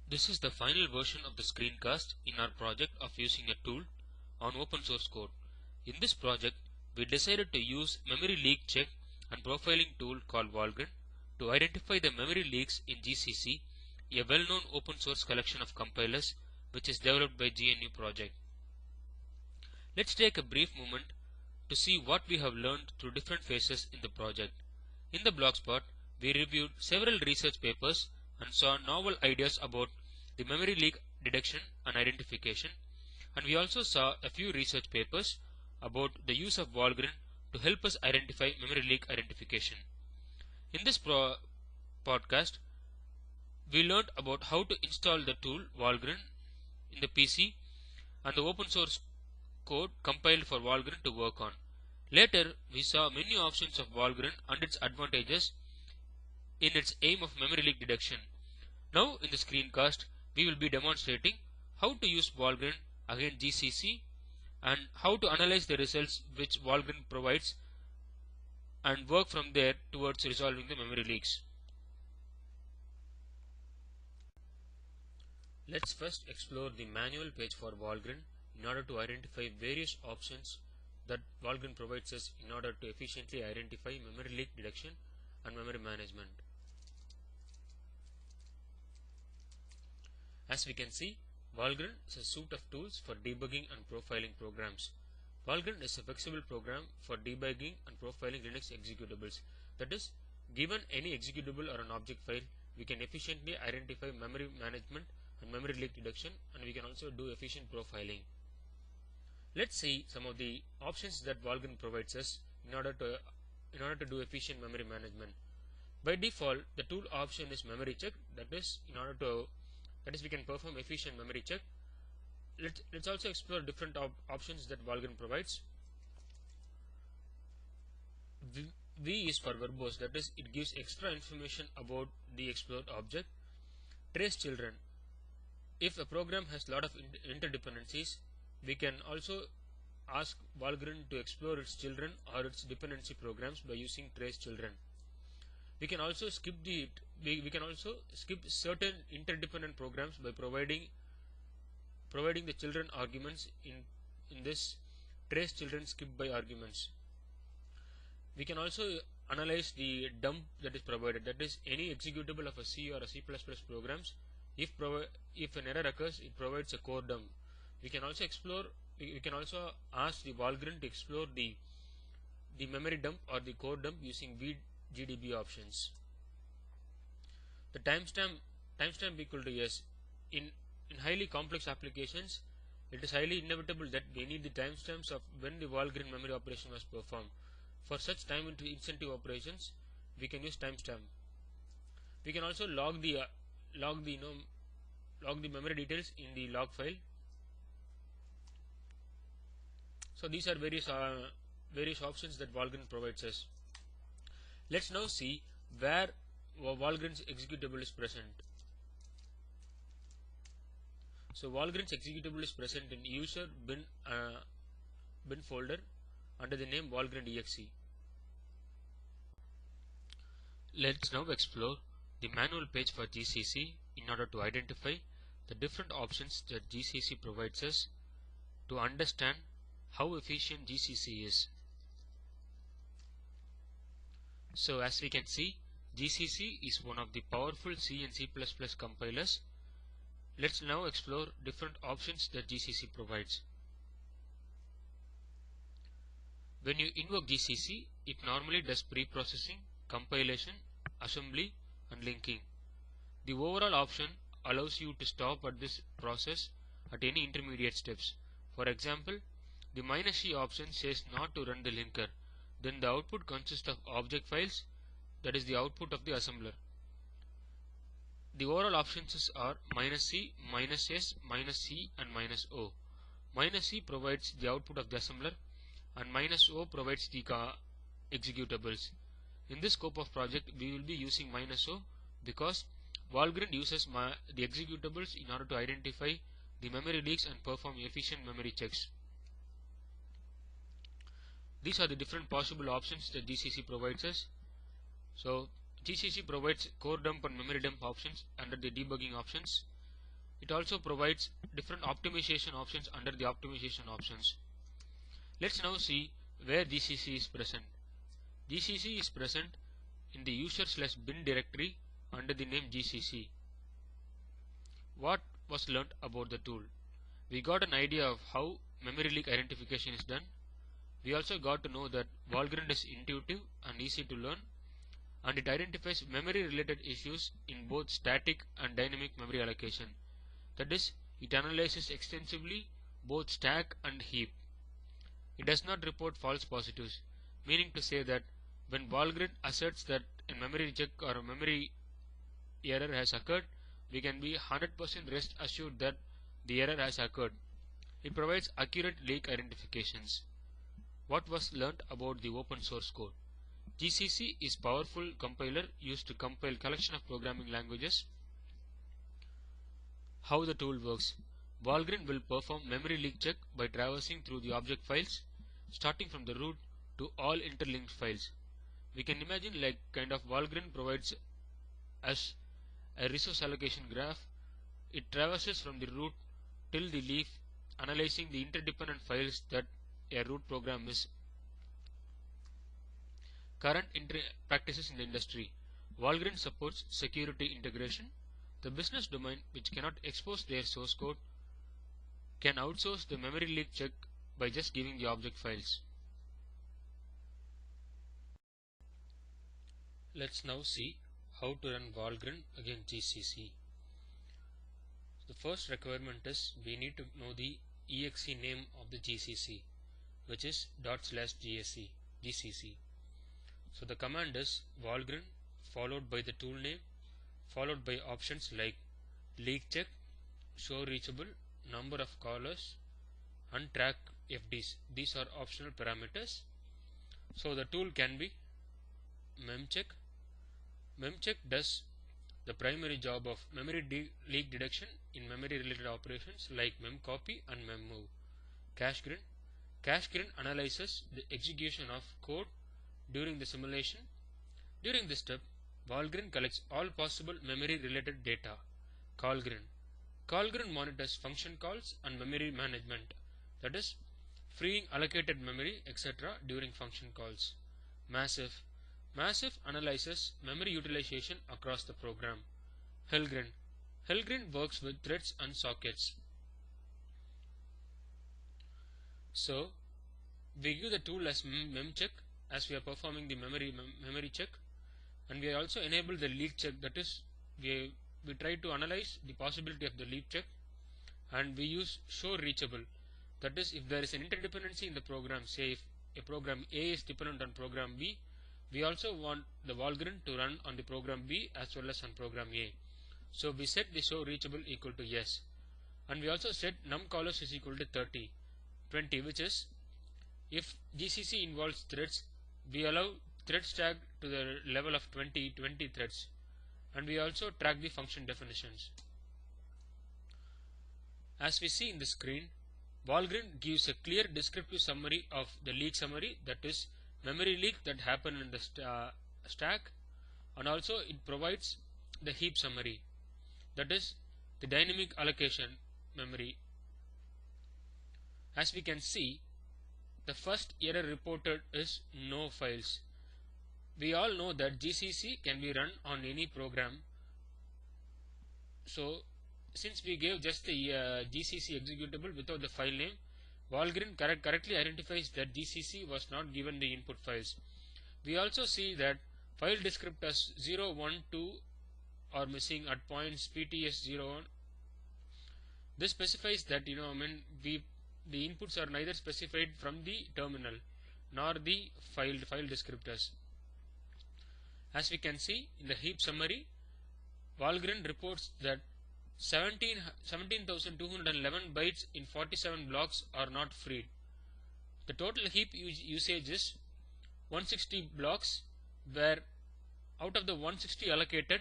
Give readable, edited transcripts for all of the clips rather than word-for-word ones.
This is the final version of the screencast in our project of using a tool on open source code. In this project, we decided to use memory leak check and profiling tool called Valgrind to identify the memory leaks in GCC, a well-known open source collection of compilers which is developed by GNU project. Let's take a brief moment to see what we have learned through different phases in the project. In the Blogspot, we reviewed several research papers and saw novel ideas about the memory leak detection and identification, and we also saw a few research papers about the use of Valgrind to help us identify memory leak identification. In this podcast, we learned about how to install the tool Valgrind in the PC and the open source code compiled for Valgrind to work on. Later, we saw many options of Valgrind and its advantages in its aim of memory leak detection. Now in the screencast, we will be demonstrating how to use Valgrind against GCC and how to analyze the results which Valgrind provides and work from there towards resolving the memory leaks. Let's first explore the manual page for Valgrind in order to identify various options that Valgrind provides us in order to efficiently identify memory leak detection and memory management. As we can see, Valgrind is a suite of tools for debugging and profiling programs. Valgrind is a flexible program for debugging and profiling Linux executables. That is, given any executable or an object file, we can efficiently identify memory management and memory leak detection, and we can also do efficient profiling. Let's see some of the options that Valgrind provides us in order to do efficient memory management. By default, the tool option is memory check. That is, we can perform efficient memory check. Let's also explore different options that Valgrind provides. V is for verbose. That is, it gives extra information about the explored object. Trace children. If a program has a lot of interdependencies, we can also ask Valgrind to explore its children or its dependency programs by using trace children. We can also skip certain interdependent programs by providing the children arguments in this trace children skip by arguments. We can also analyze the dump that is provided. That is, any executable of a C or a C++ programs. If an error occurs, it provides a core dump. We can also ask the Valgrind to explore the memory dump or the core dump using VGDB options. The timestamp equal to yes. In highly complex applications, it is highly inevitable that we need the timestamps of when the Valgrind memory operation was performed. For such time insensitive operations, we can use timestamp. We can also log the memory details in the log file. So these are various options that Valgrind provides us. Let's now see where Valgrind's executable is present. So Valgrind's executable is present in user bin folder under the name Valgrind.exe. Let's now explore the manual page for GCC in order to identify the different options that GCC provides us to understand how efficient GCC is. So as we can see, GCC is one of the powerful C and C++ compilers. Let's now explore different options that GCC provides. When you invoke GCC, it normally does pre-processing, compilation, assembly and linking. The overall option allows you to stop at this process at any intermediate steps. For example, the -C option says not to run the linker. Then the output consists of object files, that is the output of the assembler. The overall options are -C, -S, -C and -O. -C provides the output of the assembler and -O provides the executables. In this scope of project, we will be using -O because Valgrind uses the executables in order to identify the memory leaks and perform efficient memory checks. These are the different possible options that GCC provides us. So GCC provides core dump and memory dump options under the debugging options. It also provides different optimization options under the optimization options. Let's now see where GCC is present. GCC is present in the user/bin directory under the name GCC. What was learnt about the tool? We got an idea of how memory leak identification is done. We also got to know that Valgrind is intuitive and easy to learn, and it identifies memory related issues in both static and dynamic memory allocation. That is, it analyzes extensively both stack and heap. It does not report false positives, meaning to say that when Valgrind asserts that a memory check or a memory error has occurred, we can be 100% rest assured that the error has occurred. It provides accurate leak identifications. What was learnt about the open source code? GCC is powerful compiler used to compile collection of programming languages. How the tool works? Valgrind will perform memory leak check by traversing through the object files, starting from the root to all interlinked files. We can imagine like kind of Valgrind provides us a resource allocation graph. It traverses from the root till the leaf, analyzing the interdependent files that a root program is. Current practices in the industry. Valgrind supports security integration. The business domain, which cannot expose their source code, can outsource the memory leak check by just giving the object files. Let's now see how to run Valgrind against GCC. The first requirement is we need to know the exe name of the GCC, which is ./GCC. So the command is Valgrind followed by the tool name followed by options like leak check, show reachable, number of callers, and track FDs. These are optional parameters. So the tool can be memcheck. Memcheck does the primary job of memory leak detection in memory related operations like memcopy and memmove. Cachegrind. Cachegrind analyzes the execution of code during the simulation. During this step, Valgrind collects all possible memory related data. Callgrind. Callgrind monitors function calls and memory management, that is, freeing allocated memory, etc. during function calls. Massive. Massive analyzes memory utilization across the program. Hellgrind. Hellgrind works with threads and sockets. So, we give the tool as memcheck as we are performing the memory check, and we also enable the leak check, that is, we try to analyze the possibility of the leak check, and we use show reachable, that is, if there is an interdependency in the program, say if a program A is dependent on program B, we also want the Valgrind to run on the program B as well as on program A. So we set the show reachable equal to yes, and we also set num callers is equal to 20, which is if GCC involves threads, we allow threads tag to the level of 20 threads, and we also track the function definitions. As we see in the screen, Valgrind gives a clear descriptive summary of the leak summary, that is memory leak that happened in the stack, and also it provides the heap summary, that is the dynamic allocation memory. As we can see, the first error reported is no files. We all know that GCC can be run on any program. So since we gave just the GCC executable without the file name, Valgrind correctly identifies that GCC was not given the input files. We also see that file descriptors 0, 1, 2 are missing at points PTS01. This specifies that the inputs are neither specified from the terminal nor the file descriptors. As we can see in the heap summary, Valgrind reports that 17,211 bytes in 47 blocks are not freed. The total heap usage is 160 blocks, where out of the 160 allocated,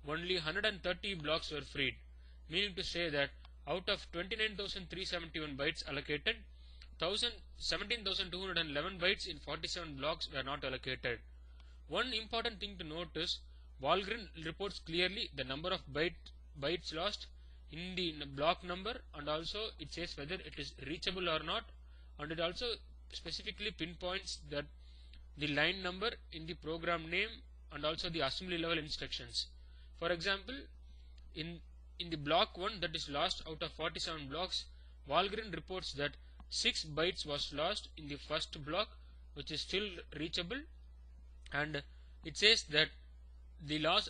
only 130 blocks were freed, meaning to say that out of 29,371 bytes allocated, 17,211 bytes in 47 blocks were not allocated. One important thing to note is Valgrind reports clearly the number of bytes lost in the block number, and also it says whether it is reachable or not, and it also specifically pinpoints that the line number in the program name and also the assembly level instructions. For example, in the block 1 that is lost out of 47 blocks, Valgrind reports that 6 bytes was lost in the first block, which is still reachable, and it says that the loss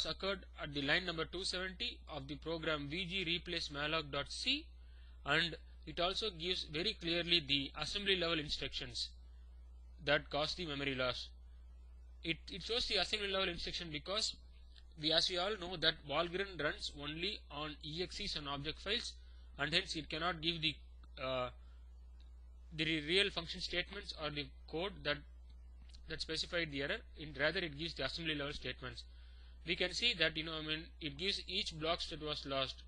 occurred at the line number 270 of the program vg replace malloc.c, and it also gives very clearly the assembly level instructions that cause the memory loss. It shows the assembly level instruction because as we all know that Valgrind runs only on exes and object files, and hence it cannot give the real function statements or the code that specified the error. Rather it gives the assembly level statements. We can see that it gives each blocks that was lost,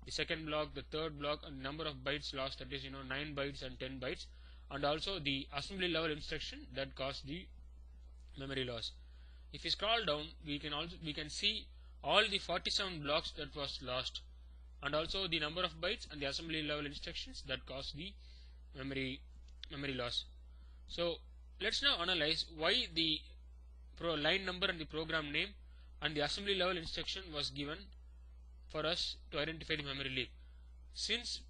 the second block, the third block, and number of bytes lost, that is 9 bytes and 10 bytes, and also the assembly level instruction that caused the memory loss. If we scroll down, we can see all the 47 blocks that was lost, and also the number of bytes and the assembly level instructions that caused the memory loss. So let's now analyze why the line number and the program name and the assembly level instruction was given for us to identify the memory leak. Since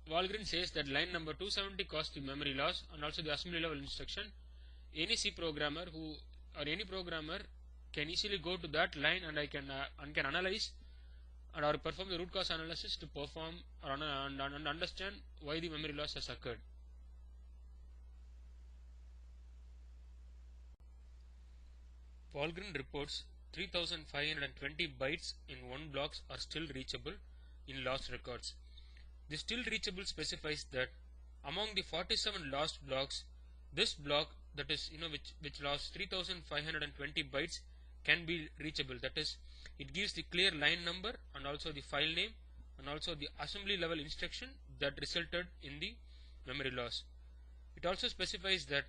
Valgrind says that line number 270 caused the memory loss and also the assembly level instruction, any C programmer or any programmer can easily go to that line and can analyze or perform the root cause analysis to perform and understand why the memory loss has occurred. Valgrind reports 3520 bytes in one blocks are still reachable in lost records. The still reachable specifies that among the 47 lost blocks, this block, that is which lost 3520 bytes, can be reachable. That is, it gives the clear line number and also the file name and also the assembly level instruction that resulted in the memory loss. It also specifies that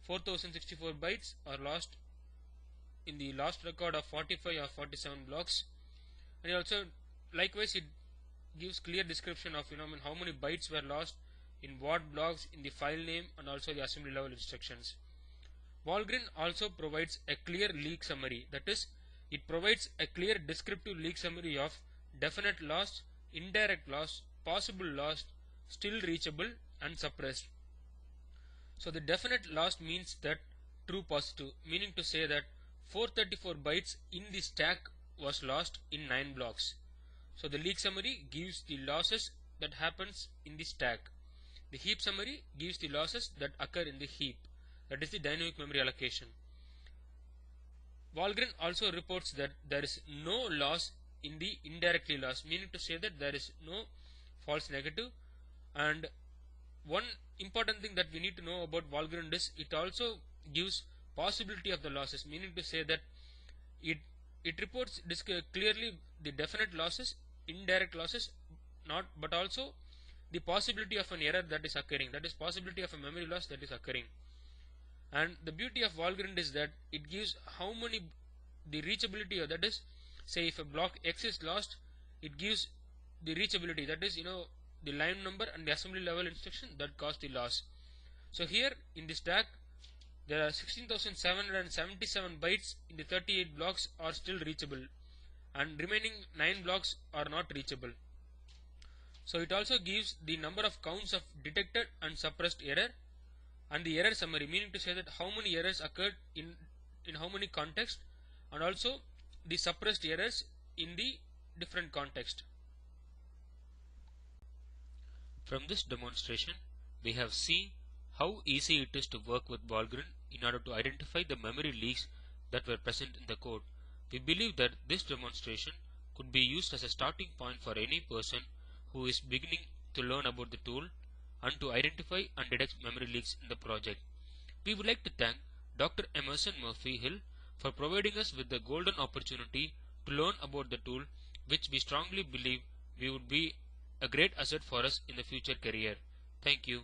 4064 bytes are lost in the lost record of 45 or 47 blocks, and also likewise it gives clear description of how many bytes were lost in what blocks in the file name and also the assembly level instructions. Valgrind also provides a clear leak summary, that is, it provides a clear descriptive leak summary of definite loss, indirect loss, possible loss, still reachable, and suppressed. So the definite loss means that true positive, meaning to say that 434 bytes in the stack was lost in 9 blocks. So the leak summary gives the losses that happens in the stack. The heap summary gives the losses that occur in the heap, that is the dynamic memory allocation. Valgrind also reports that there is no loss in the indirectly lost, meaning to say that there is no false negative. And one important thing that we need to know about Valgrind is it also gives possibility of the losses, meaning to say that it reports clearly the definite losses, indirect losses, but also the possibility of an error that is occurring, that is possibility of a memory loss that is occurring. And the beauty of Valgrind is that it gives how many the reachability, or that is, say if a block X is lost, it gives the reachability, that is the line number and the assembly level instruction that caused the loss. So here in the stack there are 16,777 bytes in the 38 blocks are still reachable, and remaining 9 blocks are not reachable. So it also gives the number of counts of detected and suppressed error and the error summary, meaning to say that how many errors occurred in how many contexts, and also the suppressed errors in the different context. From this demonstration, we have seen how easy it is to work with Valgrind in order to identify the memory leaks that were present in the code. We believe that this demonstration could be used as a starting point for any person who is beginning to learn about the tool and to identify and detect memory leaks in the project. We would like to thank Dr. Emerson Murphy Hill for providing us with the golden opportunity to learn about the tool, which we strongly believe would be a great asset for us in the future career. Thank you.